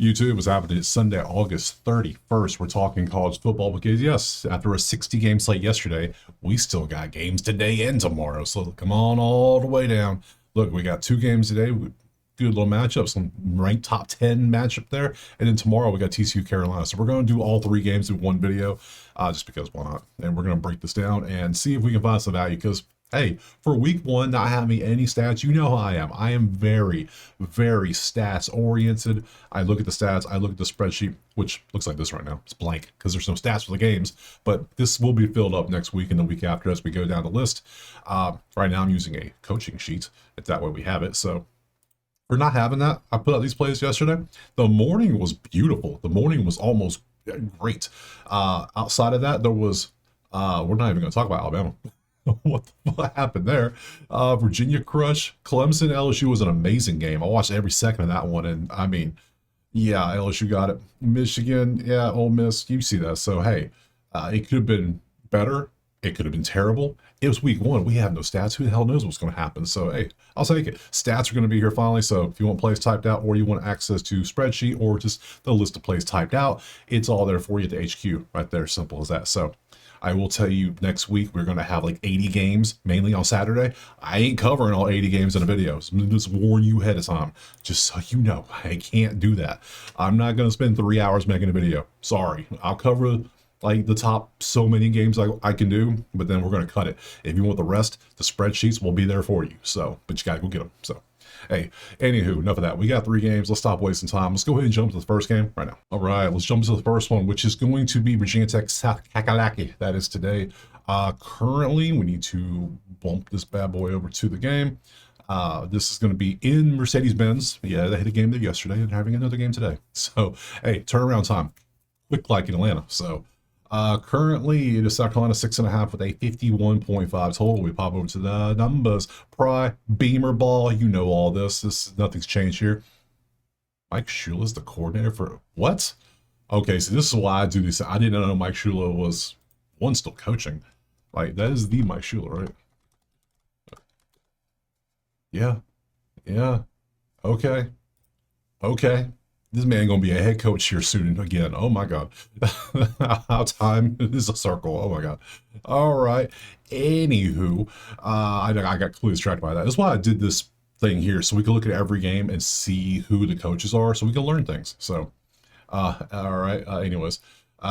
YouTube was happening. It's Sunday, August 31st. We're talking college football because, yes, after a 60-game slate yesterday, we still got games today and tomorrow. So come on all the way down. Look, we got 2 games today. Good little matchup, some ranked top 10 matchup there. And then tomorrow we got TCU Carolina. So we're going to do all 3 games in one video just because why not? And we're going to break this down and see if we can find some value because, hey, for week 1, not having any stats, you know how I am. I am very, very stats oriented. I look at the stats, I look at the spreadsheet, which looks like this right now. It's blank because there's no stats for the games, but this will be filled up next week and the week after as we go down the list. Right now I'm using a coaching sheet. It's that way we have it. So for not having that, I put out these plays yesterday. The morning was beautiful. The morning was almost great. Outside of that, there was, we're not even going to talk about Alabama. what happened there? Virginia crush. Clemson LSU was an amazing game. I watched every second of that one, and I mean, yeah, LSU got it. Michigan, yeah, Ole Miss, you see that. So hey, it could have been better. It could have been terrible. It was week 1. We have no stats. Who the hell knows what's going to happen? So hey, I'll take it. Stats are going to be here finally. So if you want plays typed out, or you want access to spreadsheet, or just the list of plays typed out, it's all there for you at the HQ right there. Simple as that. So I will tell you next week, we're going to have like 80 games, mainly on Saturday. I ain't covering all 80 games in a video. So I'm going to just warn you ahead of time, just so you know, I can't do that. I'm not going to spend 3 hours making a video. Sorry. I'll cover like the top so many games I can do, but then we're going to cut it. If you want the rest, the spreadsheets will be there for you. So, but you got to go get them. So, hey, anywho, enough of that. We got 3 games. Let's stop wasting time. Let's go ahead and jump to the first game right now. All right, let's jump to the first one, which is going to be Virginia Tech South Kakalaki. That is today. Currently, we need to bump this bad boy over to the game. This is going to be in Mercedes-Benz. Yeah, they had a game there yesterday and having another game today. So, hey, turnaround time, quick like in Atlanta. So, currently it is South Carolina 6.5 with a 51.5 total. We pop over to the numbers. Beamer ball. You know all this. Nothing's changed here. Mike Shula is the coordinator for what? Okay, so this is why I do this. I didn't know Mike Shula was still coaching. Like that is the Mike Shula, right? Yeah. Yeah. Okay. Okay. This man gonna be a head coach here soon again. Oh my God. How time is a circle. Oh my God. All right. Anywho, I got completely distracted by that. That's why I did this thing here, so we can look at every game and see who the coaches are, so we can learn things. So, all right. Anyways,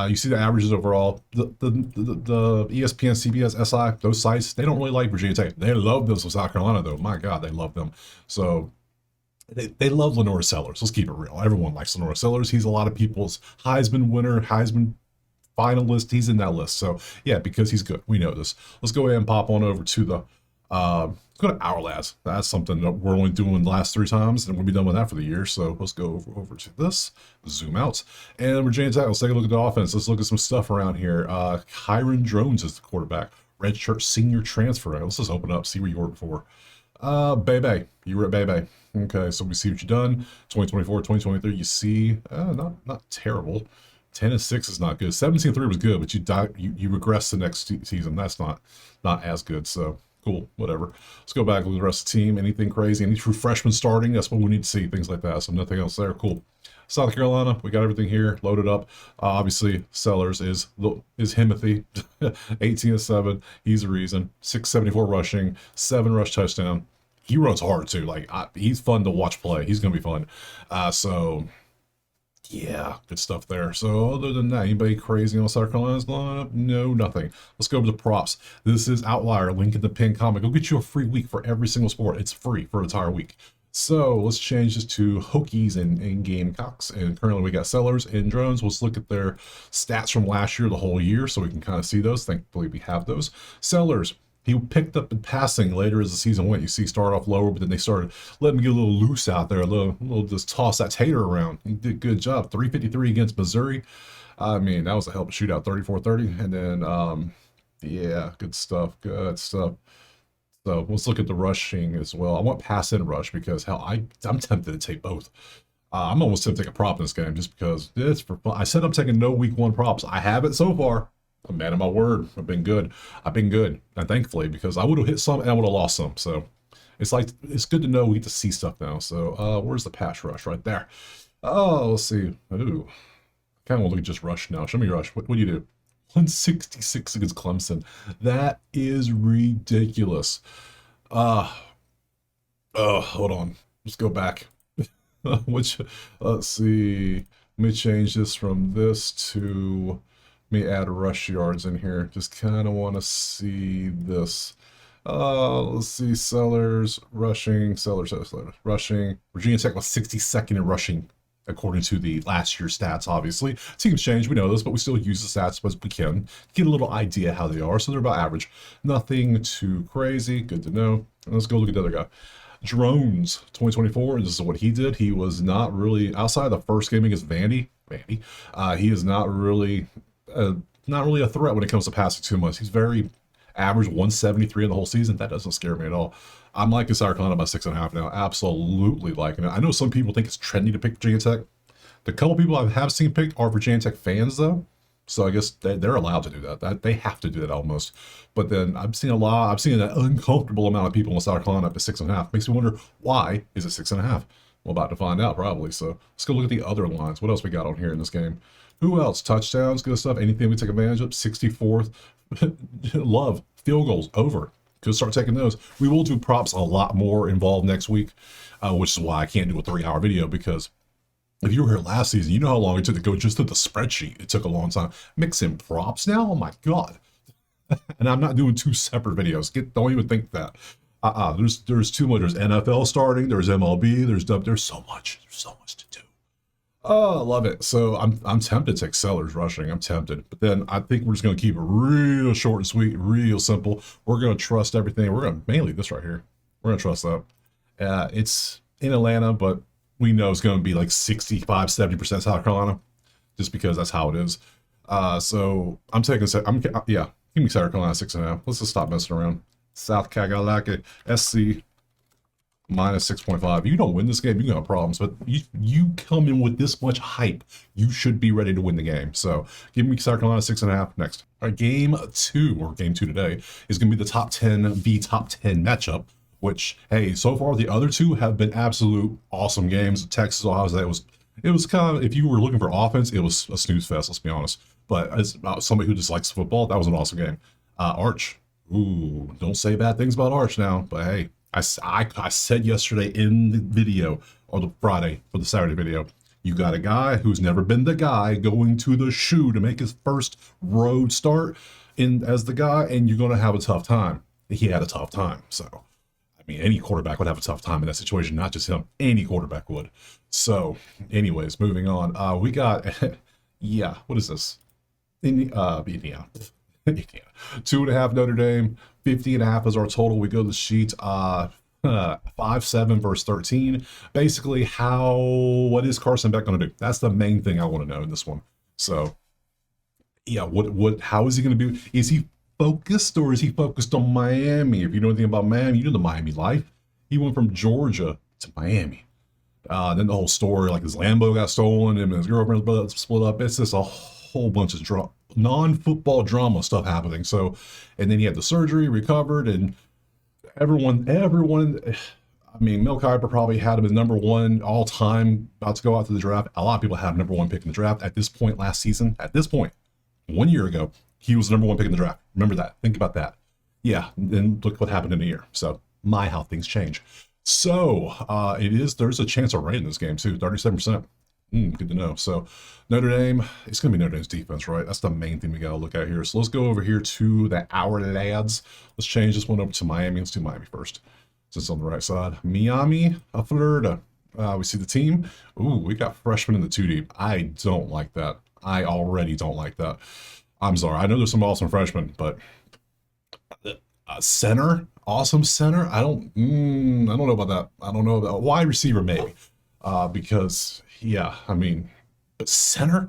you see the averages overall. The ESPN, CBS, SI, those sites, they don't really like Virginia Tech. They love those of South Carolina, though. My God, they love them. So. They love Lenore Sellers. Let's keep it real. Everyone likes Lenore Sellers. He's a lot of people's Heisman winner, Heisman finalist. He's in that list. So yeah, because he's good. We know this. Let's go ahead and pop on over to the go to Our Lads. That's something that we're only doing the last 3 times, and we'll be done with that for the year. So let's go over to this, zoom out, and Virginia Tech. Let's take a look at the offense. Let's look at some stuff around here. Hiron Drones is the quarterback. Redshirt senior transfer. Let's just open up, see where you were before. Bebe, you were at Bebe. Okay, so we see what you've done. 2024, 2023, you see, not terrible. 10-6 is not good. 17-3 was good, but you regress the next season. That's not as good. So cool, whatever. Let's go back with the rest of the team. Anything crazy? Any true freshmen starting? That's what we need to see. Things like that. So nothing else there. Cool. South Carolina, we got everything here loaded up. Obviously, Sellers is Himothy, 18-7. He's the reason. 674 rushing, 7 rush touchdown. He runs hard too. Like he's fun to watch play. He's gonna be fun. So yeah, good stuff there. So other than that, anybody crazy on South Carolina's lineup? No, nothing. Let's go over to props. This is Outlier. Link in the pinned comment. Go get you a free week for every single sport. It's free for an entire week. So let's change this to Hokies and Gamecocks. And currently we got Sellers and Drones. Let's look at their stats from last year, the whole year, so we can kind of see those. Thankfully we have those. Sellers. He picked up in passing later as the season went. You see, start off lower, but then they started letting him get a little loose out there, a little just toss that tater around. He did a good job. 353 against Missouri. I mean, that was a hell of a shootout, 34-30. And then, yeah, good stuff, good stuff. So let's look at the rushing as well. I want pass and rush because hell, I'm tempted to take both. I'm almost tempted to take a prop in this game just because it's for fun. I said I'm taking no week 1 props. I have it so far. I'm man of my word. I've been good. And thankfully, because I would have hit some and I would have lost some. So it's like, it's good to know we get to see stuff now. So where's the pass rush? Right there. Oh, let's see. Ooh, kind of want to look at just Rush now. Show me Rush. What do you do? 166 against Clemson. That is ridiculous. Uh, oh, hold on. Let's go back. Which, let's see. Let me change this from this to, let me add rush yards in here. Just kind of want to see this. Let's see. Sellers, rushing, sellers, rushing. Virginia Tech was 62nd in rushing, according to the last year's stats, obviously. Teams change, we know this, but we still use the stats as we can. Get a little idea how they are. So they're about average. Nothing too crazy. Good to know. Let's go look at the other guy. Drones 2024. This is what he did. He was not really outside the first game against Vandy. He is not really a threat when it comes to passing too much. He's very average, 173 in the whole season. That doesn't scare me at all. I'm liking South Carolina by 6.5 now. Absolutely liking it. I know some people think it's trendy to pick Virginia Tech. The couple people I have seen picked are Virginia Tech fans though. So I guess they're allowed to do that. They have to do that almost. But then I've seen an uncomfortable amount of people in South Carolina up to 6.5. Makes me wonder, why is it 6.5? We're about to find out probably. So let's go look at the other lines. What else we got on here in this game? Who else? Touchdowns, good stuff. Anything we take advantage of? 64th. Love. Field goals, over. Could start taking those. We will do props a lot more involved next week, which is why I can't do a 3-hour video, because if you were here last season, you know how long it took to go just to the spreadsheet. It took a long time. Mix in props now? Oh my God. And I'm not doing 2 separate videos. Don't even think that. There's too much. There's NFL starting, there's MLB, there's so much. There's so much to do. Oh, I love it. So I'm tempted to take sellers rushing. I'm tempted. But then I think we're just gonna keep it real short and sweet, real simple. We're gonna trust everything. We're gonna mainly this right here. We're gonna trust that. It's in Atlanta, but we know it's gonna be like 65-70% South Carolina, just because that's how it is. So I'm taking yeah, give me South Carolina 6.5. Let's just stop messing around. South Carolina SC minus 6.5. You don't win this game, you got problems. But you come in with this much hype, you should be ready to win the game. So give me South Carolina 6.5 next. All right, game two today is going to be the top 10 v top 10 matchup. Which, hey, so far the other two have been absolute awesome games. Texas, Ohio State it was kind of, if you were looking for offense, it was a snooze fest. Let's be honest. But as somebody who just likes football, that was an awesome game. Arch. Ooh, don't say bad things about Arch now. But hey, I said yesterday in the video, or the Friday for the Saturday video, you got a guy who's never been the guy going to the shoe to make his first road start in as the guy, and you're going to have a tough time. He had a tough time. So, I mean, any quarterback would have a tough time in that situation, not just him. Any quarterback would. So, anyways, moving on. We got, yeah, what is this? Indiana. Indiana. 2.5 Notre Dame, 50.5 is our total. We go to the sheet. 5-7 verse 13. Basically, what is Carson Beck going to do? That's the main thing I want to know in this one. So, yeah, how is he going to be? Is he focused, or is he focused on Miami? If you know anything about Miami, you know the Miami life. He went from Georgia to Miami. Then the whole story, like his Lambo got stolen, and his girlfriend split up. It's just a whole bunch of non-football drama stuff happening. So, and then he had the surgery, recovered, and everyone. I mean, Mel Kiper probably had him as number one all time, about to go out to the draft. A lot of people had number one pick in the draft at this point last season. At this point, 1 year ago, he was the number one pick in the draft. Remember that. Think about that. Yeah, and look what happened in a year. So, how things change. So, there's a chance of rain in this game too, 37%. Good to know. So Notre Dame, it's going to be Notre Dame's defense, right? That's the main thing we got to look at here. So let's go over here to our lads. Let's change this one over to Miami. Let's do Miami first, since it's on the right side. Miami, Florida. We see the team. Ooh, we got freshmen in the 2 deep. I don't like that. I already don't like that. I'm sorry. I know there's some awesome freshmen, but center, awesome center. I don't know about that. I don't know about wide receiver maybe, because yeah, I mean, but center,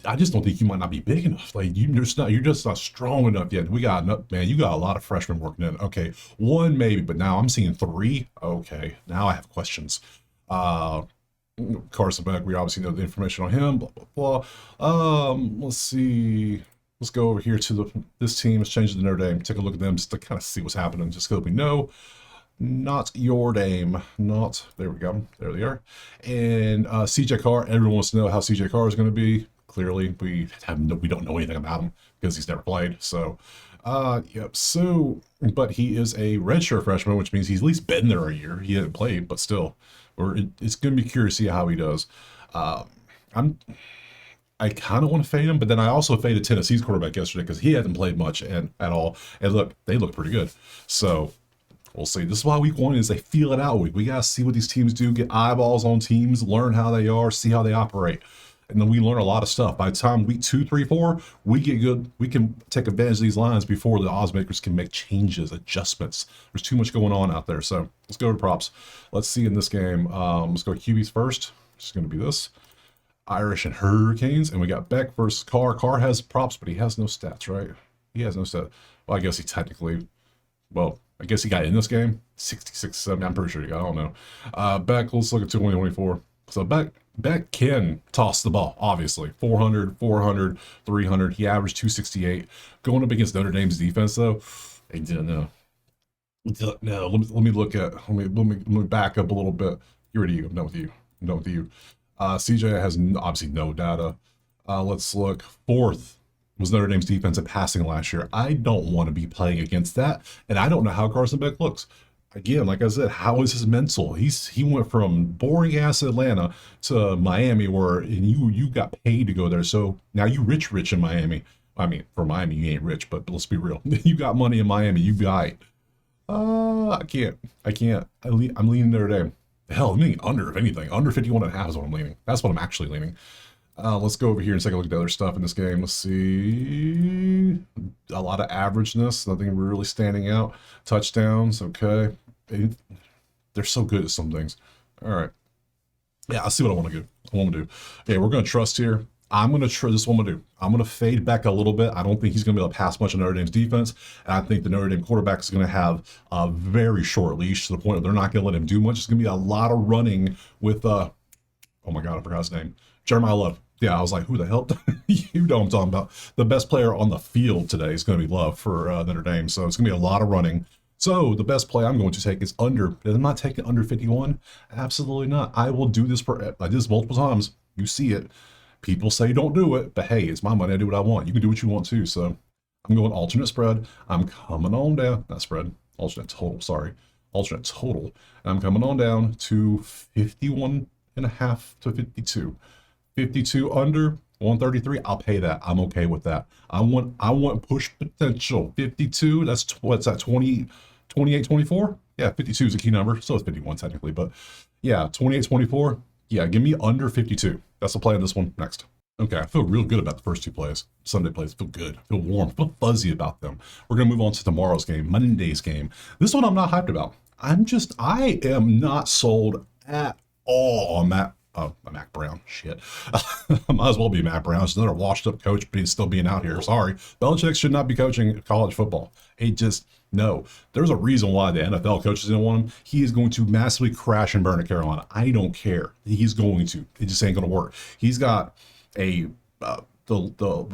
I just don't think you might not be big enough. Like you're just not strong enough yet. You got a lot of freshmen working in. Okay, 1 maybe, but now I'm seeing 3. Okay, now I have questions. Carson Beck, we obviously know the information on him. Blah blah blah. Let's see. Let's go over here to this team. Let's change the Notre Dame. Take a look at them just to kind of see what's happening. Just because we know. Not your name. Not. There we go. There they are. And CJ Carr. Everyone wants to know how CJ Carr is going to be. Clearly, we don't know anything about him because he's never played. So, yep. So, but he is a redshirt freshman, which means he's at least been there a year. He hasn't played, but still, it's going to be curious to see how he does. Uh, I'm I kind of want to fade him, but then I also faded Tennessee's quarterback yesterday because he hasn't played much and at all. And look, they look pretty good. So we'll see. This is why week one is they feel it out week. We got to see what these teams do, get eyeballs on teams, learn how they are, see how they operate. And then we learn a lot of stuff. By the time week 2, 3, 4, we get good. We can take advantage of these lines before the odds makers can make changes, adjustments. There's too much going on out there. So let's go to props. Let's see in this game. Let's go QBs first. It's going to be this. Irish and Hurricanes, and we got Beck versus Carr. Carr has props, but he has no stats, right? He has no stats. Well, I guess he technically, well, I guess he got in this game. 66, 70, I'm pretty sure he got, I don't know. Beck, let's look at 2024. So Beck can toss the ball, obviously. 400, 400, 300. He averaged 268. Going up against Notre Dame's defense, though, they didn't know. No, let me look at, let me back up a little bit. Get rid of you. I'm done with you. I'm done with you. CJ has obviously no data. Let's look. Fourth was Notre Dame's defense at passing last year. I don't want to be playing against that, and I don't know how Carson Beck looks. Again, like I said, how is his mental? He went from boring ass Atlanta to Miami, where and you got paid to go there. So now you rich in Miami. I mean, for Miami you ain't rich, but let's be real. You got money in Miami. You got it. I can't. I'm leaning Notre Dame. Hell, I'm leaning under, if anything. Under 51.5 is what I'm leaning. That's what I'm actually leaning. Let's go over here and take a look at the other stuff in this game. Let's see. A lot of averageness. Nothing really standing out. Touchdowns. Okay. They're so good at some things. All right. Yeah, I'll see what I want to do. Okay, we're going to trust here. I'm going to try this. What I'm going to do. I'm going to fade back a little bit. I don't think he's going to be able to pass much on Notre Dame's defense. And I think the Notre Dame quarterback is going to have a very short leash to the point where they're not going to let him do much. It's going to be a lot of running with, oh my God, I forgot his name. Jeremiah Love. Yeah, I was like, who the hell? You know what I'm talking about. The best player on the field today is going to be Love for Notre Dame. So it's going to be a lot of running. So the best play I'm going to take is under. I'm not taking under 51. Absolutely not. I will do this I did this multiple times. You see it. People say don't do it, but hey, it's my money. I do what I want. You can do what you want too. So I'm going alternate spread. I'm coming on down. Not spread. Alternate total. Sorry. Alternate total. And I'm coming on down to 51.5 to 52. 52 under 133. I'll pay that. I'm okay with that. I want push potential. 52. That's what's that? 28, 24. Yeah, 52 is a key number. So it's 51 technically, but yeah, 28, 24. Yeah, give me under 52. That's the play on this one. Next. Okay, I feel real good about the first two plays. Sunday plays feel good, feel warm, feel fuzzy about them. We're gonna move on to tomorrow's game, Monday's game. This one I'm not hyped about. I am not sold at all on Matt. Oh, Mac Brown. Shit. I might as well be Mac Brown. It's another washed up coach, but he's still being out here. Sorry. Belichick should not be coaching college football. No. There's a reason why the NFL coaches didn't want him. He is going to massively crash and burn at Carolina. I don't care. He's going to. It just ain't going to work. He's got the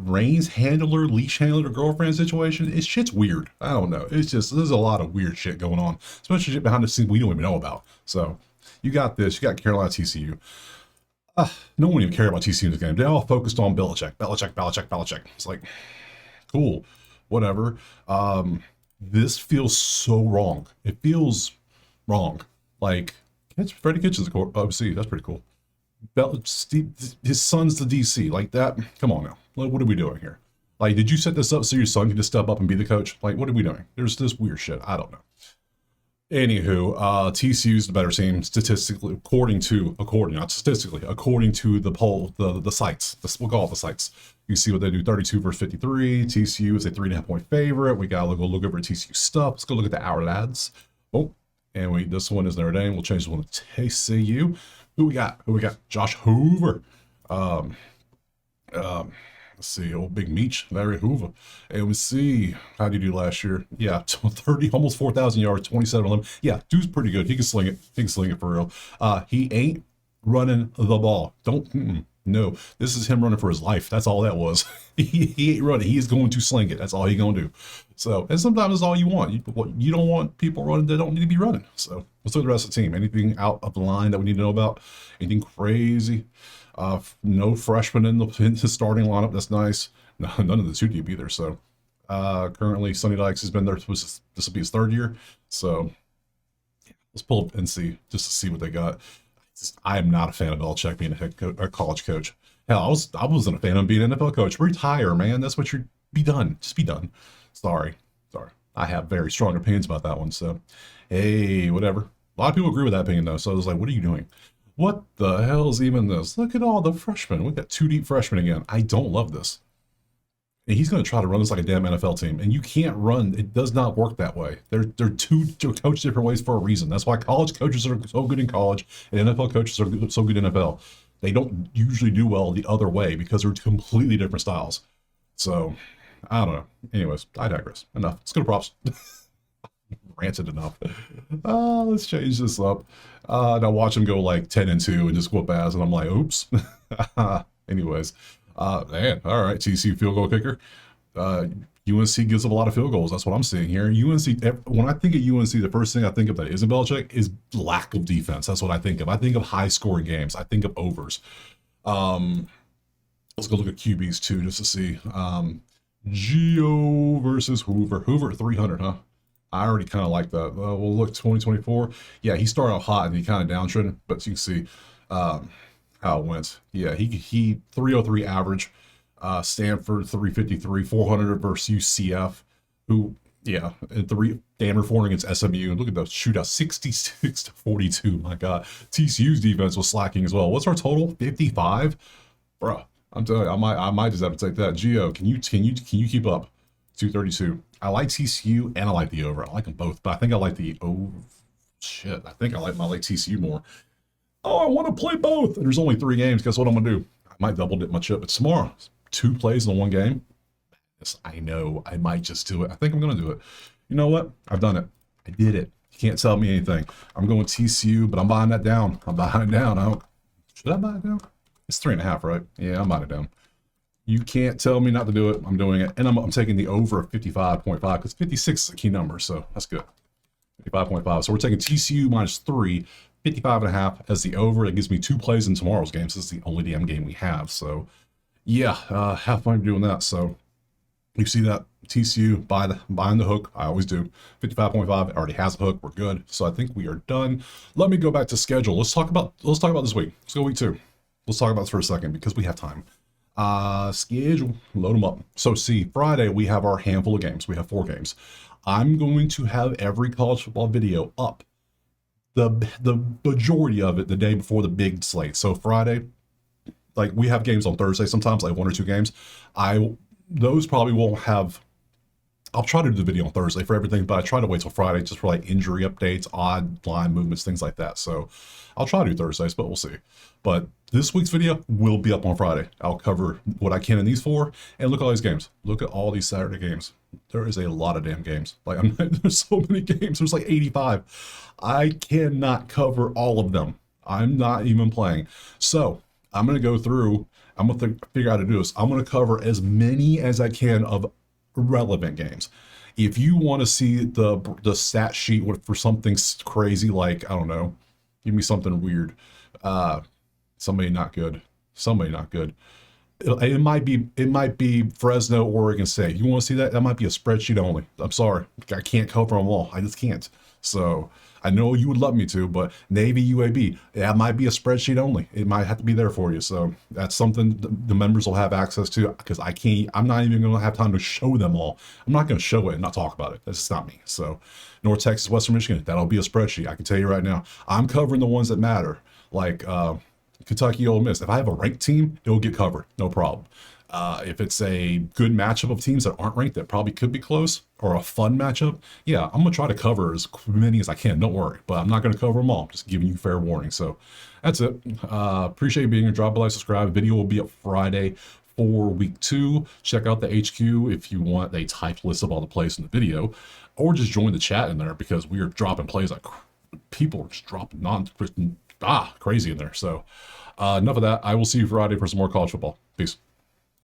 reins handler, leash handler, girlfriend situation. It's shit's weird. I don't know. There's a lot of weird shit going on, especially shit behind the scenes we don't even know about. So you got this. You got Carolina TCU. No one even cared about TCU in this game. They all focused on Belichick. It's like, cool, whatever. This feels so wrong. It feels wrong. Like, Freddie Kitchens, OC. That's pretty cool. His son's the DC. Like that. Come on now. Like, what are we doing here? Like, did you set this up so your son can just step up and be the coach? Like, what are we doing? There's this weird shit. I don't know. Anywho, TCU's the better team statistically, according to the poll, the sites. We'll call it the sites. You see what they do: 32 versus 53. TCU is a 3.5 point favorite. We gotta go look over at TCU stuff. Let's go look at our lads. Oh, and this one is Notre Dame. We'll change this one to TCU. Who we got? Josh Hoover. Let's see, old Big Meech, Larry Hoover. And we see, how did he do last year? Yeah, 30, almost 4,000 yards, 27-11. Yeah, dude's pretty good. He can sling it. For real. He ain't running the ball. No, this is him running for his life. That's all that was. He ain't running. He is going to sling it. That's all he's going to do. So, and sometimes it's all you want. You don't want people running that don't need to be running. So let's look at the rest of the team. Anything out of the line that we need to know about? Anything crazy? No freshmen in the starting lineup. That's nice. No, none of the two deep either. So currently, Sonny Dykes has been there. This will be his third year. So let's pull up and see just to see what they got. I am not a fan of Belichick being a college coach. Hell, I wasn't a fan of being an NFL coach. Retire, man. That's what you're be done. Just be done. Sorry. I have very strong opinions about that one. So, hey, whatever. A lot of people agree with that opinion though. So I was like, what are you doing? What the hell is even this? Look at all the freshmen. We got two deep freshmen again. I don't love this. And he's going to try to run this like a damn NFL team. And you can't run. It does not work that way. They're coached different ways for a reason. That's why college coaches are so good in college and NFL coaches are so good in NFL. They don't usually do well the other way because they're completely different styles. So, I don't know. Anyways, I digress. Enough. Let's go to props. Ranted enough. Let's change this up. Now watch him go like 10-2 and just whoop ass. And I'm like, oops. Anyways. Man, all right, TCU field goal kicker. UNC gives up a lot of field goals. That's what I'm seeing here. UNC, when I think of UNC, the first thing I think of that isn't Belichick is lack of defense. That's what I think of. I think of high-scoring games. I think of overs. Let's go look at QBs too, just to see. Geo versus Hoover. Hoover at 300, huh? I already kind of like that. We'll look 2024. Yeah, he started out hot and he kind of downtrended, but you can see how it went. Yeah, he 303 average. Stanford 353, 400 versus UCF, who and damn near 400 against SMU. Look at those shootout, 66-42. My God, TCU's defense was slacking as well. What's our total? 55, bro. I'm telling you, I might just have to take that. Geo, can you keep up? 232. I like TCU and I like the over. I like them both, but I think I like the I think I like TCU more. Oh, I want to play both. And there's only 3 games. Guess what I'm gonna do? I might double dip my chip. But tomorrow, 2 plays in one game. Yes, I know. I might just do it. I think I'm gonna do it. You know what? I've done it. I did it. You can't tell me anything. I'm going TCU, but I'm buying that down. I'm buying it down. Should I buy it down? It's 3.5, right? Yeah, I'm buying it down. You can't tell me not to do it. I'm doing it. And I'm taking the over of 55.5 because 56 is a key number. So that's good. 55.5. So we're taking TCU -3, 55.5 as the over. It gives me 2 plays in tomorrow's game. So this is the only damn game we have. So yeah, have fun doing that. So you see that TCU buying the hook. I always do. 55.5 it already has a hook. We're good. So I think we are done. Let me go back to schedule. Let's talk about this week. Let's go week 2. Let's talk about this for a second because we have time. Schedule, load them up. So see, Friday we have our handful of games. We have 4 games. I'm going to have every college football video up, the majority of it the day before the big slate. So Friday, like we have games on Thursday sometimes, like 1 or 2 games. Those probably won't have. I'll try to do the video on Thursday for everything, but I try to wait till Friday just for like injury updates, odd line movements, things like that. So I'll try to do Thursdays, but we'll see. But this week's video will be up on Friday. I'll cover what I can in these 4 and look at all these games. Look at all these Saturday games. There is a lot of damn games. Like there's so many games. There's like 85. I cannot cover all of them. I'm not even playing. So I'm going to go through. I'm going to figure out how to do this. I'm going to cover as many as I can of relevant games. If you want to see the stat sheet for something crazy, like I don't know, give me something weird. Somebody not good. It might be Fresno, Oregon State. You want to see that? That might be a spreadsheet only. I'm sorry, I can't cover them all. I just can't. So I know you would love me to, but Navy UAB, that might be a spreadsheet only. It might have to be there for you. So that's something the members will have access to because I'm not even going to have time to show them all. I'm not going to show it and not talk about it. That's just not me. So North Texas, Western Michigan, that'll be a spreadsheet. I can tell you right now. I'm covering the ones that matter, like Kentucky, Ole Miss. If I have a ranked team, it'll get covered. No problem. If it's a good matchup of teams that aren't ranked that probably could be close or a fun matchup, yeah, I'm going to try to cover as many as I can. Don't worry. But I'm not going to cover them all. I'm just giving you fair warning. So that's it. Appreciate you being here. Drop a like, subscribe. The video will be up Friday for week 2. Check out the HQ if you want a typed list of all the plays in the video, or just join the chat in there because we are dropping plays like people are just dropping crazy in there. So enough of that. I will see you Friday for some more college football. Peace.